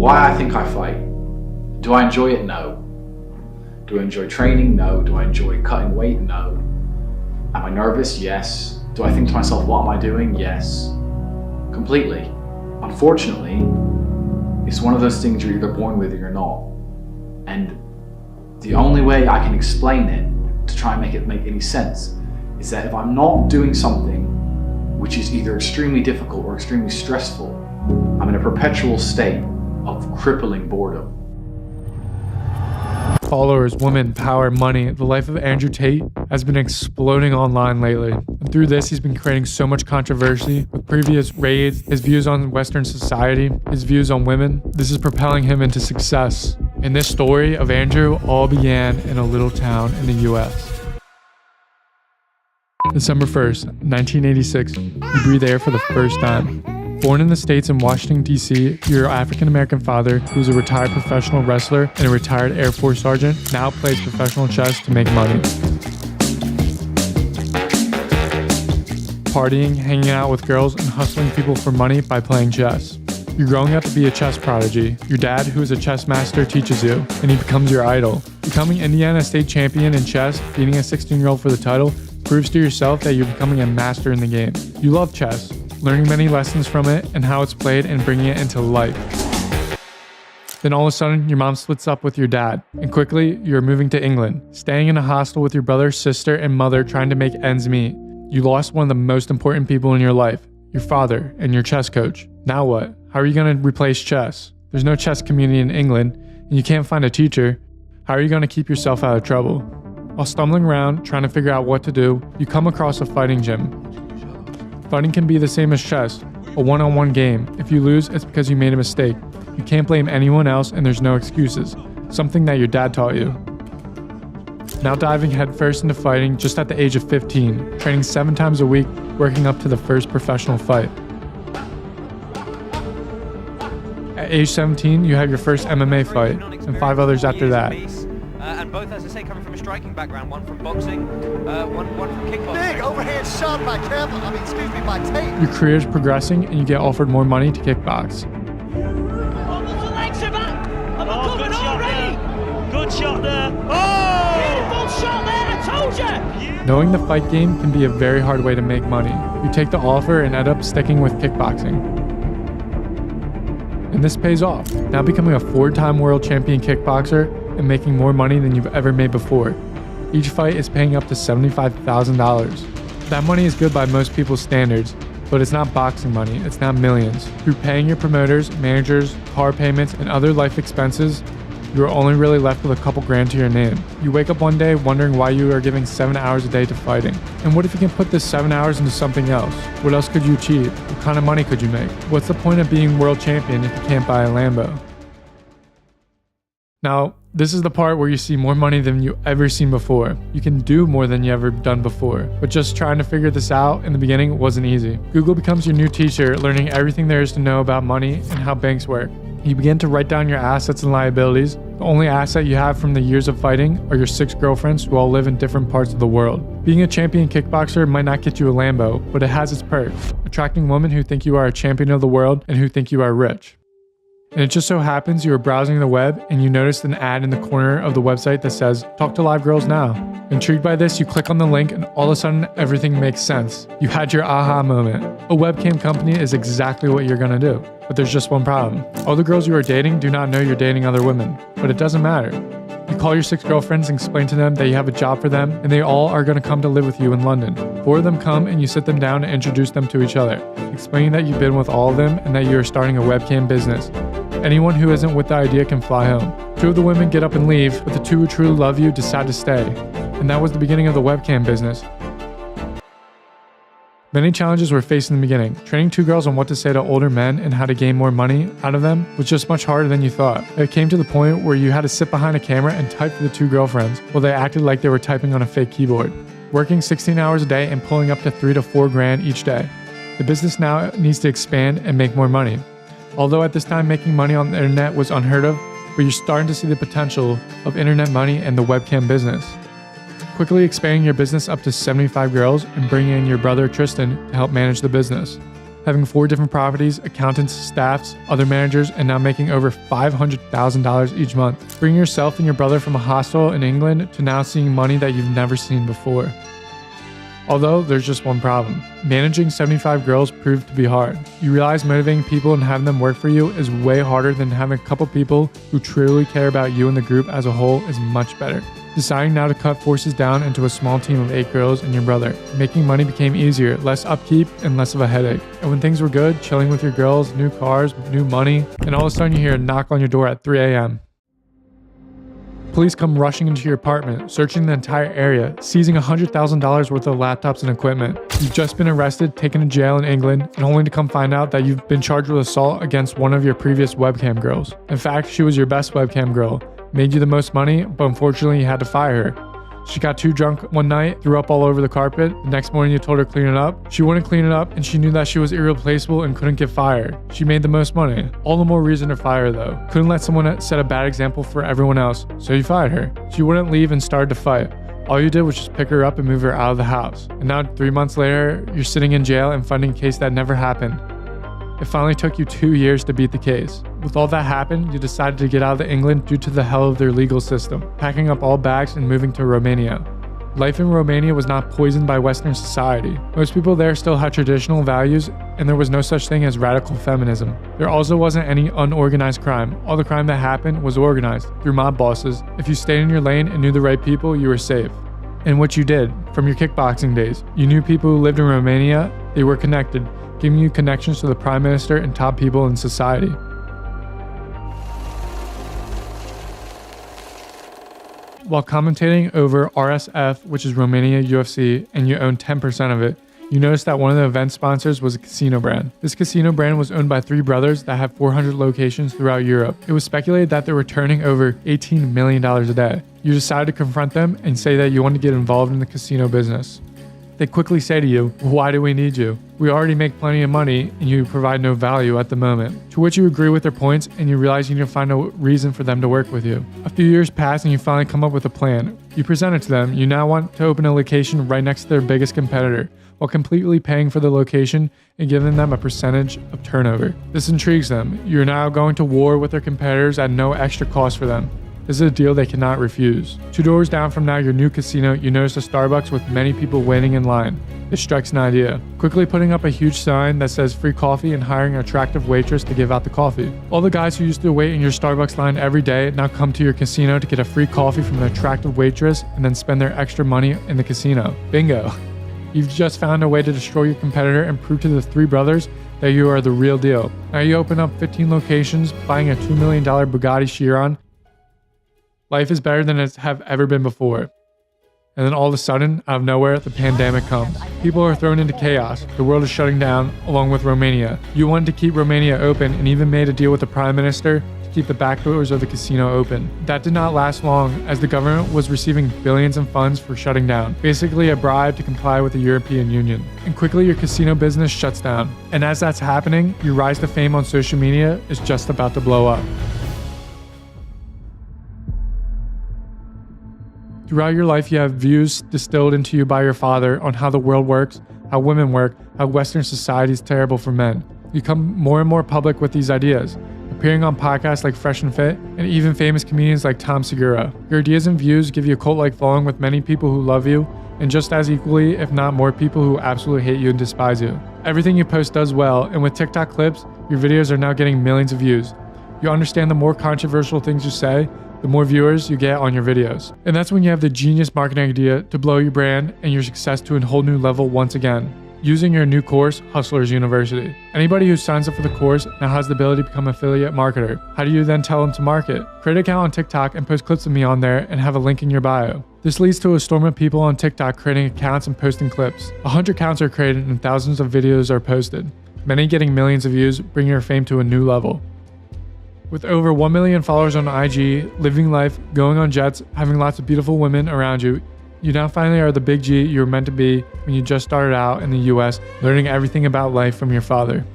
Why I think I fight. Do I enjoy it? No. Do I enjoy training? No. Do I enjoy cutting weight? No. Am I nervous? Yes. Do I think to myself, what am I doing? Yes. Completely. Unfortunately, it's one of those things you're either born with or you're not. And the only way I can explain it to try and make it make any sense is that if I'm not doing something which is either extremely difficult or extremely stressful, I'm in a perpetual state of crippling boredom. Followers, women, power, money. The life of Andrew Tate has been exploding online lately. And through this, he's been creating so much controversy with previous raids, his views on Western society, his views on women. This is propelling him into success. And this story of Andrew all began in a little town in the US. December 1st, 1986, you breathe air for the first time. Born in the States in Washington, D.C., your African-American father, who is a retired professional wrestler and a retired Air Force sergeant, now plays professional chess to make money. Partying, hanging out with girls, and hustling people for money by playing chess. You're growing up to be a chess prodigy. Your dad, who is a chess master, teaches you, and he becomes your idol. Becoming Indiana state champion in chess, beating a 16-year-old for the title, proves to yourself that you're becoming a master in the game. You love chess, learning many lessons from it and how it's played and bringing it into life. Then all of a sudden, your mom splits up with your dad, and quickly, you're moving to England, staying in a hostel with your brother, sister, and mother trying to make ends meet. You lost one of the most important people in your life, your father and your chess coach. Now what? How are you going to replace chess? There's no chess community in England, and you can't find a teacher. How are you going to keep yourself out of trouble? While stumbling around, trying to figure out what to do, you come across a fighting gym. Fighting can be the same as chess, a one-on-one game. If you lose, it's because you made a mistake. You can't blame anyone else and there's no excuses. Something that your dad taught you. Now diving headfirst into fighting just at the age of 15, training 7 times a week, working up to the first professional fight. At age 17, you have your first MMA fight, and 5 others after that. And both, as I say, coming from a striking background, one from boxing, one from kickboxing. Big overhand shot by Tate. Your career is progressing and you get offered more money to kickbox. Good shot there. Oh! Beautiful shot there, I told you! Knowing the fight game can be a very hard way to make money. You take the offer and end up sticking with kickboxing. And this pays off, now becoming a 4-time world champion kickboxer and making more money than you've ever made before. Each fight is paying up to $75,000. That money is good by most people's standards, but it's not boxing money, it's not millions. Through paying your promoters, managers, car payments, and other life expenses, you are only really left with a couple grand to your name. You wake up one day wondering why you are giving 7 hours a day to fighting. And what if you can put this 7 hours into something else? What else could you achieve? What kind of money could you make? What's the point of being world champion if you can't buy a Lambo? Now, this is the part where you see more money than you ever seen before. You can do more than you ever done before, but just trying to figure this out in the beginning wasn't easy. Google becomes your new teacher, learning everything there is to know about money and how banks work. You begin to write down your assets and liabilities. The only asset you have from the years of fighting are your 6 girlfriends who all live in different parts of the world. Being a champion kickboxer might not get you a Lambo, but it has its perks, attracting women who think you are a champion of the world and who think you are rich. And it just so happens you are browsing the web and you noticed an ad in the corner of the website that says, "Talk to live girls now." Intrigued by this, you click on the link and all of a sudden everything makes sense. You had your aha moment. A webcam company is exactly what you're gonna do. But there's just one problem. All the girls you are dating do not know you're dating other women, but it doesn't matter. You call your 6 girlfriends and explain to them that you have a job for them and they all are going to come to live with you in London. 4 of them come and you sit them down and introduce them to each other, explaining that you've been with all of them and that you are starting a webcam business. Anyone who isn't with the idea can fly home. 2 of the women get up and leave, but the 2 who truly love you decide to stay. And that was the beginning of the webcam business. Many challenges were faced in the beginning. Training 2 girls on what to say to older men and how to gain more money out of them was just much harder than you thought. It came to the point where you had to sit behind a camera and type for the 2 girlfriends while they acted like they were typing on a fake keyboard. Working 16 hours a day and pulling up to 3 to 4 grand each day. The business now needs to expand and make more money. Although at this time making money on the internet was unheard of, but you're starting to see the potential of internet money and the webcam business. Quickly expanding your business up to 75 girls and bringing in your brother Tristan to help manage the business. having 4 different properties, accountants, staffs, other managers, and now making over $500,000 each month. Bringing yourself and your brother from a hostel in England to now seeing money that you've never seen before. Although, there's just one problem. Managing 75 girls proved to be hard. You realize motivating people and having them work for you is way harder than having a couple people who truly care about you and the group as a whole is much better. Deciding now to cut forces down into a small team of 8 girls and your brother. Making money became easier, less upkeep, and less of a headache. And when things were good, chilling with your girls, new cars, new money, and all of a sudden you hear a knock on your door at 3 a.m. Police come rushing into your apartment, searching the entire area, seizing $100,000 worth of laptops and equipment. You've just been arrested, taken to jail in England, and only to come find out that you've been charged with assault against one of your previous webcam girls. In fact, she was your best webcam girl, made you the most money, but unfortunately you had to fire her. She got too drunk one night, threw up all over the carpet. The next morning you told her to clean it up. She wouldn't clean it up, and she knew that she was irreplaceable and couldn't get fired. She made the most money. All the more reason to fire her though. Couldn't let someone set a bad example for everyone else, so you fired her. She wouldn't leave and started to fight. All you did was just pick her up and move her out of the house. And now 3 months later, you're sitting in jail and fighting a case that never happened. It finally took you 2 years to beat the case. With all that happened, you decided to get out of England due to the hell of their legal system, packing up all bags and moving to Romania. Life in Romania was not poisoned by Western society. Most people there still had traditional values, and there was no such thing as radical feminism. There also wasn't any unorganized crime. All the crime that happened was organized, through mob bosses. If you stayed in your lane and knew the right people, you were safe. And what you did, from your kickboxing days, you knew people who lived in Romania, they were connected, giving you connections to the Prime Minister and top people in society. While commentating over RSF, which is Romania UFC, and you own 10% of it, you noticed that one of the event sponsors was a casino brand. This casino brand was owned by 3 brothers that have 400 locations throughout Europe. It was speculated that they were turning over $18 million a day. You decided to confront them and say that you want to get involved in the casino business. They quickly say to you, "Why do we need you? We already make plenty of money and you provide no value at the moment." To which you agree with their points and you realize you need to find a reason for them to work with you. A few years pass and you finally come up with a plan. You present it to them. You now want to open a location right next to their biggest competitor, while completely paying for the location and giving them a percentage of turnover. This intrigues them. You're now going to war with their competitors at no extra cost for them. This is a deal they cannot refuse. 2 doors down from now your new casino, you notice a Starbucks with many people waiting in line. It strikes an idea. Quickly putting up a huge sign that says free coffee and hiring an attractive waitress to give out the coffee. All the guys who used to wait in your Starbucks line every day now come to your casino to get a free coffee from an attractive waitress and then spend their extra money in the casino. Bingo. You've just found a way to destroy your competitor and prove to the 3 brothers that you are the real deal. Now you open up 15 locations, buying a $2 million Bugatti Chiron. Life is better than it's have ever been before. And then all of a sudden, out of nowhere, the pandemic comes. People are thrown into chaos. The world is shutting down, along with Romania. You wanted to keep Romania open and even made a deal with the Prime Minister to keep the back doors of the casino open. That did not last long, as the government was receiving billions in funds for shutting down, basically a bribe to comply with the European Union. And quickly your casino business shuts down. And as that's happening, your rise to fame on social media is just about to blow up. Throughout your life, you have views distilled into you by your father on how the world works, how women work, how Western society is terrible for men. You become more and more public with these ideas, appearing on podcasts like Fresh and Fit, and even famous comedians like Tom Segura. Your ideas and views give you a cult-like following with many people who love you, and just as equally, if not more, people who absolutely hate you and despise you. Everything you post does well, and with TikTok clips, your videos are now getting millions of views. You understand the more controversial things you say, the more viewers you get on your videos. And that's when you have the genius marketing idea to blow your brand and your success to a whole new level once again, using your new course, Hustlers University. Anybody who signs up for the course now has the ability to become an affiliate marketer. How do you then tell them to market? Create an account on TikTok and post clips of me on there and have a link in your bio. This leads to a storm of people on TikTok creating accounts and posting clips. 100 accounts are created and thousands of videos are posted, many getting millions of views, bringing your fame to a new level. With over 1 million followers on IG, living life, going on jets, having lots of beautiful women around you, you now finally are the big G you were meant to be when you just started out in the US, learning everything about life from your father.